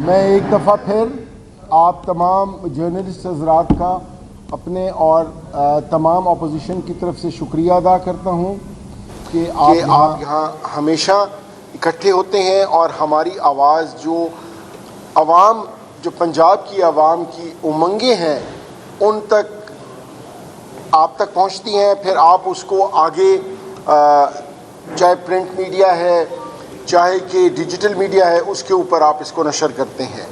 میں ایک دفعہ پھر آپ تمام جرنلسٹ حضرات کا اپنے اور تمام اپوزیشن کی طرف سے شکریہ ادا کرتا ہوں کہ آپ یہاں ہمیشہ اکٹھے ہوتے ہیں اور ہماری آواز جو عوام جو پنجاب کی عوام کی امنگیں ہیں ان تک آپ تک پہنچتی ہیں، پھر آپ اس کو آگے چاہے پرنٹ میڈیا ہے چاہے کہ ڈیجیٹل میڈیا ہے اس کے اوپر آپ اس کو نشر کرتے ہیں۔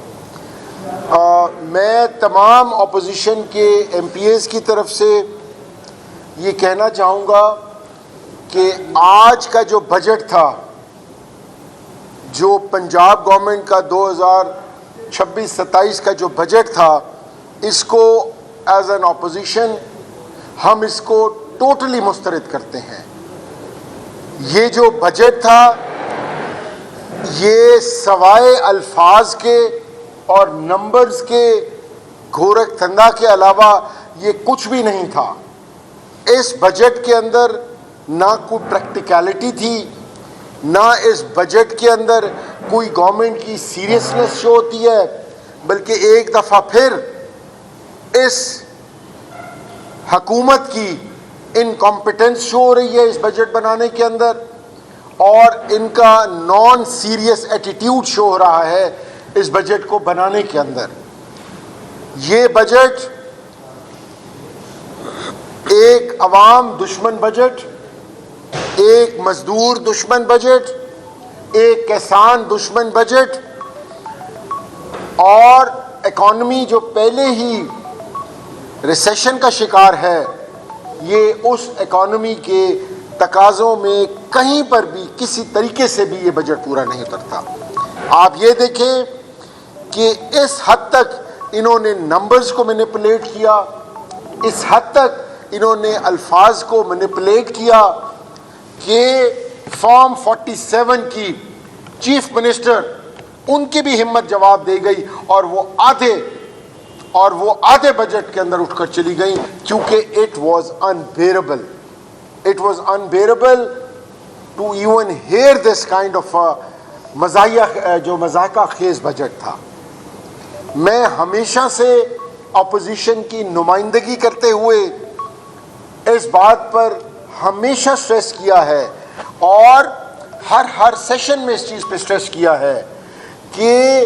میں تمام اپوزیشن کے ایم پی ایز کی طرف سے یہ کہنا چاہوں گا کہ آج کا جو بجٹ تھا، جو پنجاب گورنمنٹ کا 2026-27 کا جو بجٹ تھا، اس کو ایز این اپوزیشن ہم اس کو ٹوٹلی مسترد کرتے ہیں۔ یہ جو بجٹ تھا یہ سوائے الفاظ کے اور نمبرز کے گورکھ دھندا کے علاوہ یہ کچھ بھی نہیں تھا۔ اس بجٹ کے اندر نہ کوئی پریکٹیکلٹی تھی، نہ اس بجٹ کے اندر کوئی گورنمنٹ کی سیریسنس شو ہوتی ہے، بلکہ ایک دفعہ پھر اس حکومت کی انکمپیٹنس شو ہو رہی ہے اس بجٹ بنانے کے اندر، اور ان کا نان سیریس ایٹیٹیوڈ شو ہو رہا ہے اس بجٹ کو بنانے کے اندر۔ یہ بجٹ ایک عوام دشمن بجٹ، ایک مزدور دشمن بجٹ، ایک کسان دشمن بجٹ، اور اکانومی جو پہلے ہی ریسیشن کا شکار ہے، یہ اس اکانومی کے تقاضوں میں کہیں پر بھی کسی طریقے سے بھی یہ بجٹ پورا نہیں اترتا۔ آپ یہ دیکھیں کہ اس حد تک انہوں نے نمبرز کو مینیپولیٹ کیا، اس حد تک انہوں نے الفاظ کو مینیپولیٹ کیا کہ فارم 47 کی چیف منسٹر ان کی بھی ہمت جواب دے گئی اور وہ آدھے بجٹ کے اندر اٹھ کر چلی گئی، کیونکہ it was unbearable to even hear this kind of مزاحیہ جو مذاقہ خیز بجٹ تھا۔ میں ہمیشہ سے اپوزیشن کی نمائندگی کرتے ہوئے اس بات پر ہمیشہ سٹریس کیا ہے اور ہر سیشن میں اس چیز پہ سٹریس کیا ہے کہ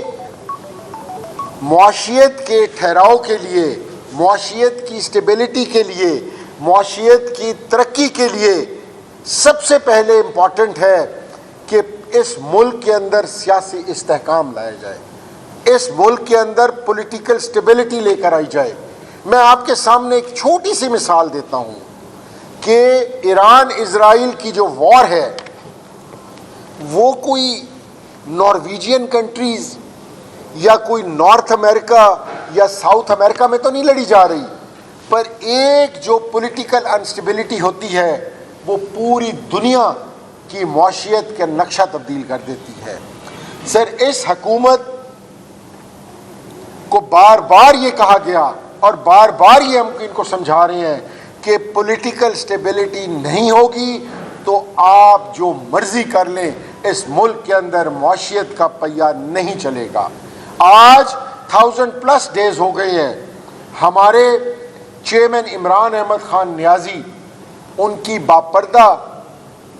معاشیت کے ٹھہراؤ کے لیے، معاشیت کی اسٹیبلٹی کے لیے، معاشیت کی ترقی کے لیے سب سے پہلے امپورٹنٹ ہے کہ اس ملک کے اندر سیاسی استحکام لایا جائے، اس ملک کے اندر پولیٹیکل اسٹیبلٹی لے کر آئی جائے۔ میں آپ کے سامنے ایک چھوٹی سی مثال دیتا ہوں کہ ایران اسرائیل کی جو وار ہے وہ کوئی نارویجین کنٹریز یا کوئی نارتھ امریکہ یا ساؤتھ امریکہ میں تو نہیں لڑی جا رہی، پر ایک جو پولیٹیکل انسٹیبلٹی ہوتی ہے وہ پوری دنیا کی معاشیت کا نقشہ تبدیل کر دیتی ہے۔ سر، اس حکومت کو بار بار یہ کہا گیا اور بار بار یہ ہم ان کو سمجھا رہے ہیں کہ پولیٹیکل اسٹیبلٹی نہیں ہوگی تو آپ جو مرضی کر لیں، اس ملک کے اندر معاشیت کا پہیہ نہیں چلے گا۔ آج 1000+ ڈیز ہو گئے ہیں، ہمارے چیئرمین عمران احمد خان نیازی، ان کی باپردہ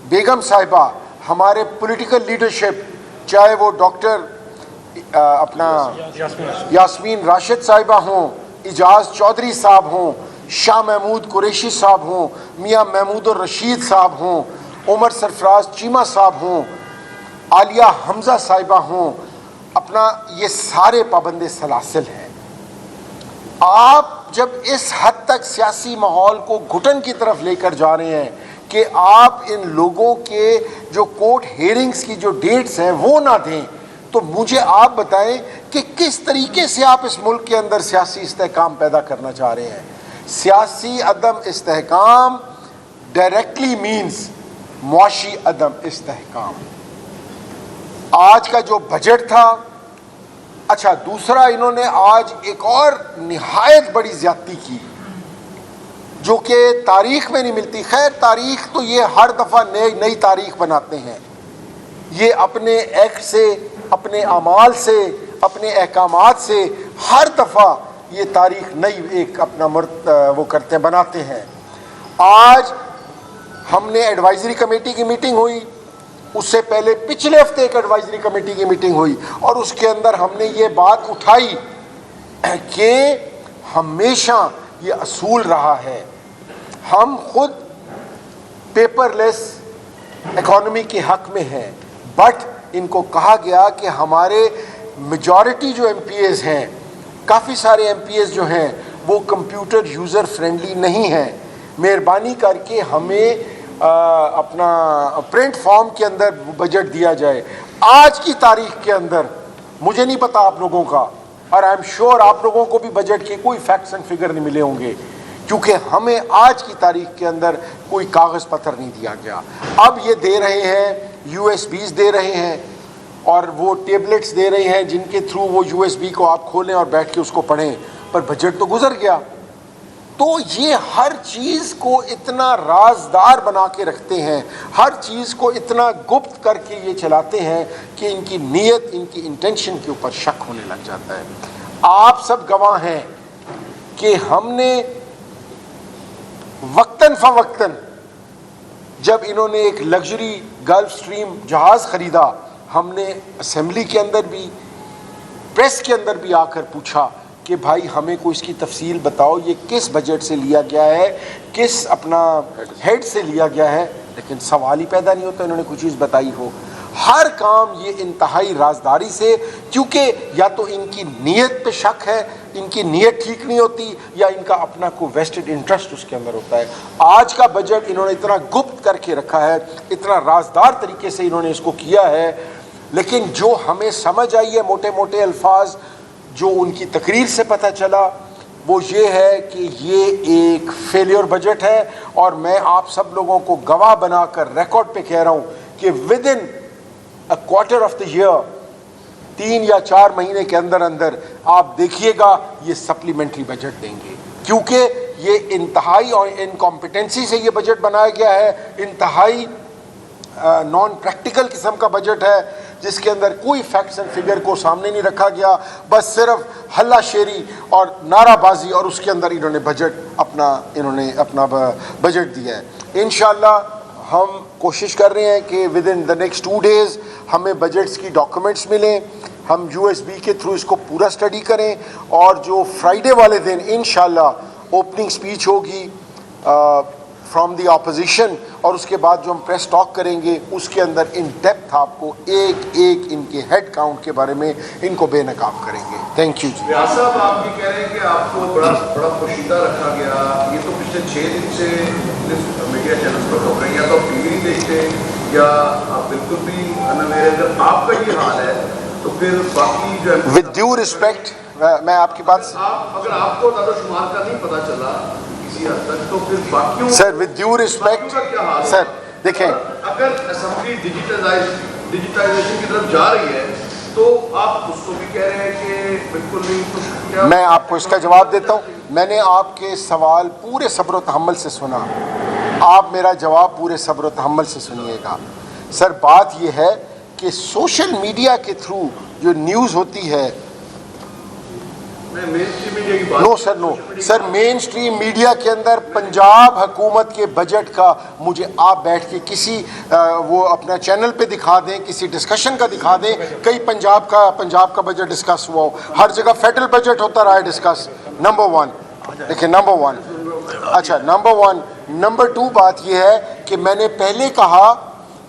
بیگم صاحبہ، ہمارے پولیٹیکل لیڈرشپ، چاہے وہ ڈاکٹر یاسمین راشد صاحبہ ہوں، اعجاز چودھری صاحب ہوں، شاہ محمود قریشی صاحب ہوں، میاں محمود الرشید صاحب ہوں، عمر سرفراز چیمہ صاحب ہوں، عالیہ حمزہ صاحبہ ہوں، یہ سارے پابند سلاسل ہیں۔ آپ جب اس حد تک سیاسی ماحول کو گھٹن کی طرف لے کر جا رہے ہیں کہ آپ ان لوگوں کے جو کورٹ ہیئرنگز کی جو ڈیٹس ہیں وہ نہ دیں، تو مجھے آپ بتائیں کہ کس طریقے سے آپ اس ملک کے اندر سیاسی استحکام پیدا کرنا چاہ رہے ہیں۔ سیاسی عدم استحکام ڈائریکٹلی مینز معاشی عدم استحکام۔ آج کا جو بجٹ تھا، اچھا دوسرا انہوں نے آج ایک اور نہایت بڑی زیادتی کی جو کہ تاریخ میں نہیں ملتی۔ خیر، تاریخ تو یہ ہر دفعہ نئی تاریخ بناتے ہیں، یہ اپنے ایکٹ سے، اپنے اعمال سے، اپنے احکامات سے ہر دفعہ یہ تاریخ نئی ایک اپنا وہ کرتے ہیں، بناتے ہیں. آج ہم نے ایڈوائزری کمیٹی کی میٹنگ ہوئی، اس سے پہلے پچھلے ہفتے ایک ایڈوائزری کمیٹی کی میٹنگ ہوئی، اور اس کے اندر ہم نے یہ بات اٹھائی کہ ہمیشہ یہ اصول رہا ہے، ہم خود پیپر لیس اکانومی کے حق میں ہیں، بٹ ان کو کہا گیا کہ ہمارے میجورٹی جو ایم پی ایز ہیں، کافی سارے ایم پی ایز جو ہیں وہ کمپیوٹر یوزر فرینڈلی نہیں ہیں، مہربانی کر کے ہمیں اپنا پرنٹ فارم کے اندر بجٹ دیا جائے. آج کی تاریخ کے اندر مجھے نہیں پتا آپ لوگوں کا، اور آئی ایم شیور آپ لوگوں کو بھی بجٹ کے کوئی فیکٹس اینڈ فگر نہیں ملے ہوں گے، کیونکہ ہمیں آج کی تاریخ کے اندر کوئی کاغذ پتر نہیں دیا گیا. اب یہ دے رہے ہیں، یو ایس بیز دے رہے ہیں، اور وہ ٹیبلٹس دے رہے ہیں جن کے تھرو وہ یو ایس بی کو آپ کھولیں اور بیٹھ کے اس کو پڑھیں، پر بجٹ تو گزر گیا. تو یہ ہر چیز کو اتنا رازدار بنا کے رکھتے ہیں، ہر چیز کو اتنا گپت کر کے یہ چلاتے ہیں کہ ان کی نیت، ان کی انٹینشن کے اوپر شک ہونے لگ جاتا ہے. آپ سب گواہ ہیں کہ ہم نے وقتاً فوقتاً جب انہوں نے ایک لگژری گلف سٹریم جہاز خریدا، ہم نے اسمبلی کے اندر بھی، پریس کے اندر بھی آ کر پوچھا کہ بھائی ہمیں کوئی اس کی تفصیل بتاؤ، یہ کس بجٹ سے لیا گیا ہے، کس اپنا ہیڈ سے لیا گیا ہے، لیکن سوال ہی پیدا نہیں ہوتا انہوں نے کوئی چیز بتائی ہو. ہر کام یہ انتہائی رازداری سے، کیونکہ یا تو ان کی نیت پہ شک ہے، ان کی نیت ٹھیک نہیں ہوتی، یا ان کا اپنا کوئی ویسٹڈ انٹرسٹ اس کے اندر ہوتا ہے. آج کا بجٹ انہوں نے اتنا گپت کر کے رکھا ہے، اتنا رازدار طریقے سے انہوں نے اس کو کیا ہے، لیکن جو ہمیں سمجھ آئی ہے موٹے موٹے الفاظ، جو ان کی تقریر سے پتہ چلا، وہ یہ ہے کہ یہ ایک فیلیور بجٹ ہے. اور میں آپ سب لوگوں کو گواہ بنا کر ریکارڈ پہ کہہ رہا ہوں کہ with in a quarter of the year, 3 یا 4 مہینے کے اندر اندر آپ دیکھیے گا یہ سپلیمنٹری بجٹ دیں گے، کیونکہ یہ انتہائی اور انکمپیٹنسی سے یہ بجٹ بنایا گیا ہے، انتہائی نان پریکٹیکل قسم کا بجٹ ہے، جس کے اندر کوئی فیکٹس اینڈ فگر کو سامنے نہیں رکھا گیا، بس صرف ہلہ شیری اور نعرہ بازی، اور اس کے اندر انہوں نے اپنا بجٹ دیا ہے. انشاءاللہ ہم کوشش کر رہے ہیں کہ with in the next 2 days ہمیں بجٹس کی ڈاکومنٹس ملیں، ہم یو ایس بی کے تھرو اس کو پورا اسٹڈی کریں، اور جو فرائیڈے والے دن انشاءاللہ اوپننگ سپیچ ہوگی فرام دی اپوزیشن، اور اس کے بعد جو ہم پریس ٹاک کریں گے اس کے اندر ان ڈیپتھ آپ کو ایک ایک ان کے ہیڈ کاؤنٹ کے بارے میں ان کو بے نقاب کریں گے. Thank you. جی ریاض صاحب، آپ یہ کہہ رہے ہیں کہ آپ کو بڑا پوشیدہ رکھا گیا، یہ تو پچھلے 6 دن سے میڈیا چینلز پر ہو رہے ہیں، یا تو آپ ٹی وی نہیں دیکھتے یا آپ بالکل بھی انویئر. اگر آپ کا یہ حال ہے تو پھر باقی جو ود ڈیو ریسپیکٹ، میں آپ کی بات سے اگر آپ کو تعداد و شمار کا نہیں پتہ چلا کسی حد تک، تو پھر باقیوں سر ود ڈیو ریسپیکٹ کا کیا حال ہے؟ سر دیکھیں، اگر اسمبلی ڈیجیٹائزیشن کی طرف جا رہی ہے تو آپ اس کو بھی کہہ رہے ہیں کہ بالکل نہیں، تو کیا؟ میں آپ کو اس کا جواب دیتا ہوں. میں نے آپ کے سوال پورے صبر و تحمل سے سنا، آپ میرا جواب پورے صبر و تحمل سے سنیے گا. سر بات یہ ہے کہ سوشل میڈیا کے تھرو جو نیوز ہوتی ہے، نو سر نو سر، مین سٹریم میڈیا کے اندر پنجاب حکومت کے بجٹ کا مجھے آپ بیٹھ کے کسی وہ اپنا چینل پہ دکھا دیں، کسی ڈسکشن کا دکھا دیں، کئی پنجاب کا بجٹ ڈسکس ہوا ہو. ہر جگہ فیڈرل بجٹ ہوتا رہا ہے ڈسکس. نمبر 1 دیکھیں، نمبر 1 اچھا، نمبر 1. نمبر 2 بات یہ ہے کہ میں نے پہلے کہا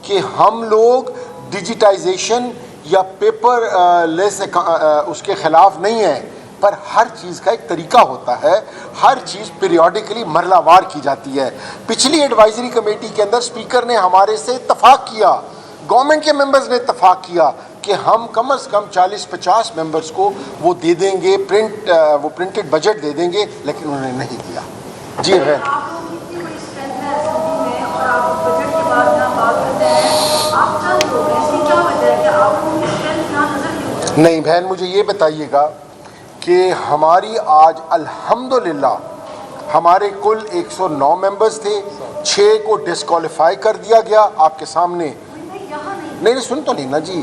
کہ ہم لوگ ڈیجیٹائزیشن یا پیپر لیس اس کے خلاف نہیں ہیں، پر ہر چیز کا ایک طریقہ ہوتا ہے، ہر چیز پیریوڈیکلی مرلہ وار کی جاتی ہے. پچھلی ایڈوائزری کمیٹی کے اندر اسپیکر نے ہمارے سے اتفاق کیا، گورنمنٹ کے ممبرز نے اتفاق کیا کہ ہم کم از کم 40-50 ممبرز کو وہ دے دیں گے، وہ پرنٹڈ بجٹ دے دیں گے، لیکن انہوں نے نہیں دیا. جی ہے نہیں بہن، مجھے یہ بتائیے گا کہ ہماری آج الحمدللہ ہمارے کل 109 ممبرز تھے، 6 کو ڈسکوالیفائی کر دیا گیا آپ کے سامنے. نہیں سن تو نہیں نا جی،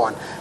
1।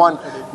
1।